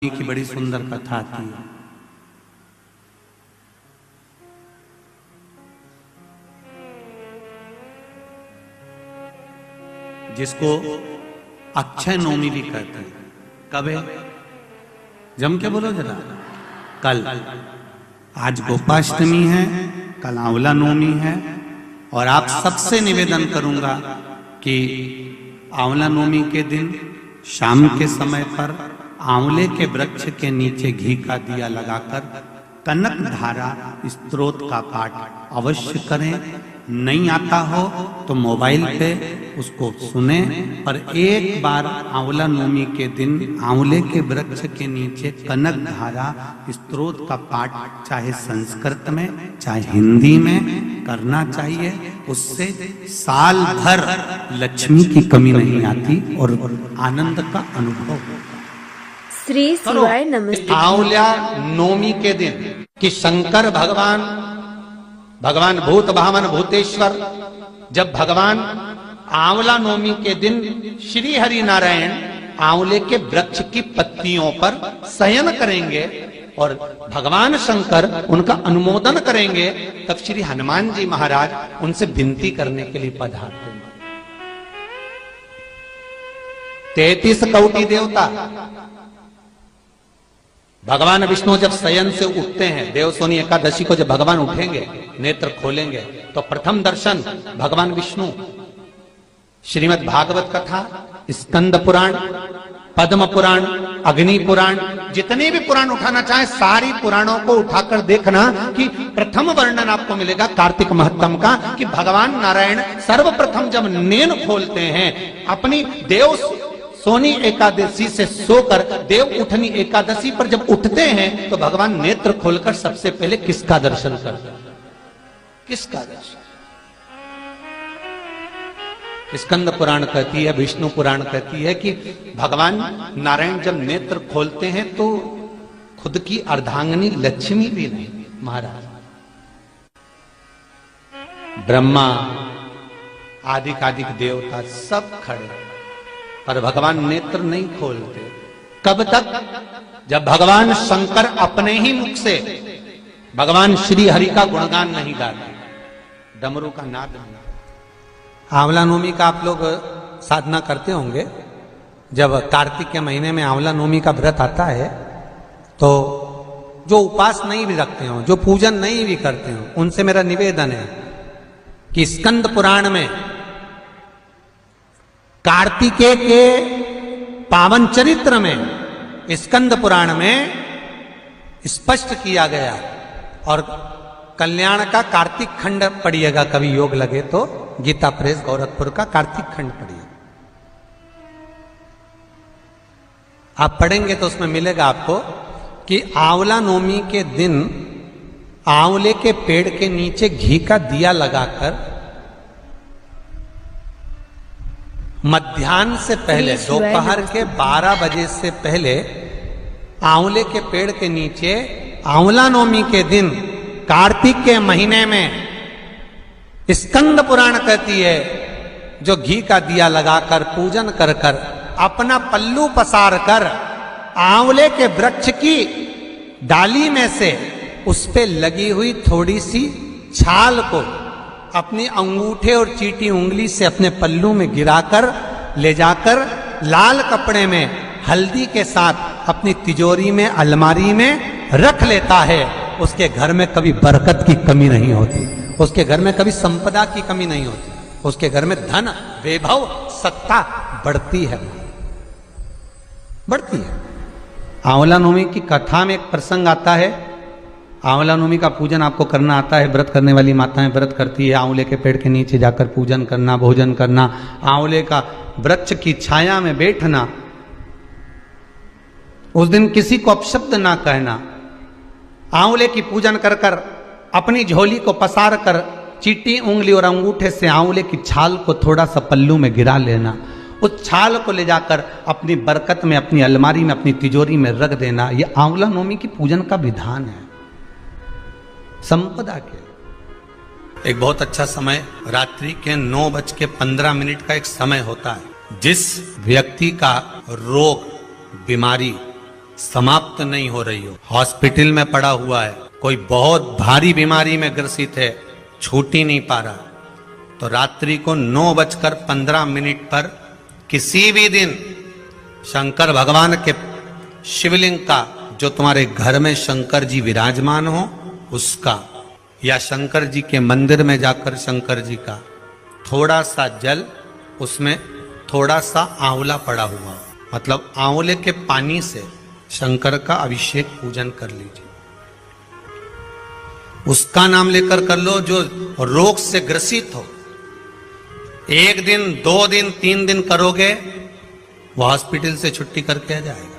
की बड़ी सुंदर कथा आती है। जिसको अक्षय नवमी भी कहते हैं। कब है? जम के बोलो जरा। कल। आज गोपाष्टमी है, कल आंवला नवमी है। और आप सबसे निवेदन करूंगा कि आंवला नवमी के दिन शाम के समय पर आंवले के वृक्ष के नीचे घी का दिया लगाकर कनक धारा स्तोत्र का पाठ अवश्य करें। नहीं आता हो तो मोबाइल पे उसको सुने। पर एक बार आंवला नवमी के दिन आंवले के वृक्ष के नीचे कनक धारा स्तोत्र का पाठ चाहे संस्कृत में चाहे हिंदी में करना चाहिए। उससे साल भर लक्ष्मी की कमी नहीं आती और आनंद का अनुभव। श्री शिवाय नमस्ते। आंवला नवमी के दिन कि शंकर भगवान भूत भावन भूतेश्वर जब भगवान आंवला नवमी के दिन श्री हरि नारायण आंवले के वृक्ष की पत्तियों पर शयन करेंगे और भगवान शंकर उनका अनुमोदन करेंगे, तब श्री हनुमान जी महाराज उनसे विनती करने के लिए पधारते हैं। 33 कोटि देवता भगवान विष्णु जब शयन से उठते हैं, देवसोनी एकादशी को जब भगवान उठेंगे, नेत्र खोलेंगे, तो प्रथम दर्शन भगवान विष्णु श्रीमद् भागवत कथा, स्कंद पुराण, पद्म पुराण, अग्नि पुराण, जितने भी पुराण उठाना चाहे सारी पुराणों को उठाकर देखना कि प्रथम वर्णन आपको मिलेगा कार्तिक महत्तम का कि भगवान नारायण सर्वप्रथम जब नेन खोलते हैं अपनी देव सोनी एकादशी से सोकर देव उठनी एकादशी पर जब उठते हैं तो भगवान नेत्र खोलकर सबसे पहले किसका दर्शन करते हैं? किसका दर्शन? स्कंद पुराण कहती है, विष्णु पुराण कहती है कि भगवान नारायण जब नेत्र खोलते हैं तो खुद की अर्धांगिनी लक्ष्मी भी नहीं, महाराज ब्रह्मा आदिक देवता सब खड़े, पर भगवान नेत्र नहीं खोलते। कब तक? जब भगवान शंकर अपने ही मुख से भगवान श्री हरि का गुणगान नहीं गाते, डमरू का नाद नहीं। आंवला नवमी का आप लोग साधना करते होंगे। जब कार्तिक के महीने में आंवला नवमी का व्रत आता है तो जो उपास नहीं भी रखते हो, जो पूजन नहीं भी करते हो, उनसे मेरा निवेदन है कि स्कंद पुराण में कार्तिकेय के पावन चरित्र में स्कंद पुराण में स्पष्ट किया गया। और कल्याण का कार्तिक खंड पढ़िएगा, कभी योग लगे तो गीता प्रेस गोरखपुर का कार्तिक खंड पढ़िए। आप पढ़ेंगे तो उसमें मिलेगा आपको कि आंवला नवमी के दिन आंवले के पेड़ के नीचे घी का दिया लगाकर मध्याह्न से पहले दोपहर के 12 बजे से पहले आंवले के पेड़ के नीचे आंवला नवमी के दिन कार्तिक के महीने में स्कंद पुराण कहती है जो घी का दिया लगाकर पूजन कर कर अपना पल्लू पसार कर आंवले के वृक्ष की डाली में से उस पे लगी हुई थोड़ी सी छाल को अपनी अंगूठे और चीटी उंगली से अपने पल्लू में गिराकर ले जाकर लाल कपड़े में हल्दी के साथ अपनी तिजोरी में अलमारी में रख लेता है। उसके घर में कभी बरकत की कमी नहीं होती, उसके घर में कभी संपदा की कमी नहीं होती, उसके घर में धन वैभव सत्ता बढ़ती है, बढ़ती है। आंवला नवमी की कथा में एक प्रसंग आता है। आंवला नवमी का पूजन आपको करना आता है, व्रत करने वाली माताएं व्रत करती है, आंवले के पेड़ के नीचे जाकर पूजन करना, भोजन करना, आंवले का वृक्ष की छाया में बैठना, उस दिन किसी को अपशब्द ना कहना, आंवले की पूजन कर कर अपनी झोली को पसार कर चीटी उंगली और अंगूठे से आंवले की छाल को थोड़ा सा पल्लू में गिरा लेना, उस छाल को ले जाकर अपनी बरकत में, अपनी अलमारी में, अपनी तिजोरी में रख देना। यह आंवला नवमी की पूजन का विधान है, संपदा के। एक बहुत अच्छा समय रात्रि के 9:15 का एक समय होता है। जिस व्यक्ति का रोग बीमारी समाप्त नहीं हो रही हो, हॉस्पिटल में पड़ा हुआ है, कोई बहुत भारी बीमारी में ग्रसित है, छूट ही नहीं पा रहा, तो रात्रि को 9:15 पर किसी भी दिन शंकर भगवान के शिवलिंग का, जो तुम्हारे घर में शंकर जी विराजमान हो उसका, या शंकर जी के मंदिर में जाकर शंकर जी का थोड़ा सा जल, उसमें थोड़ा सा आंवला पड़ा हुआ, मतलब आंवले के पानी से शंकर का अभिषेक पूजन कर लीजिए। उसका नाम लेकर कर लो जो रोग से ग्रसित हो। 1 दिन 2 दिन 3 दिन करोगे, वो हॉस्पिटल से छुट्टी करके आ जाएगा।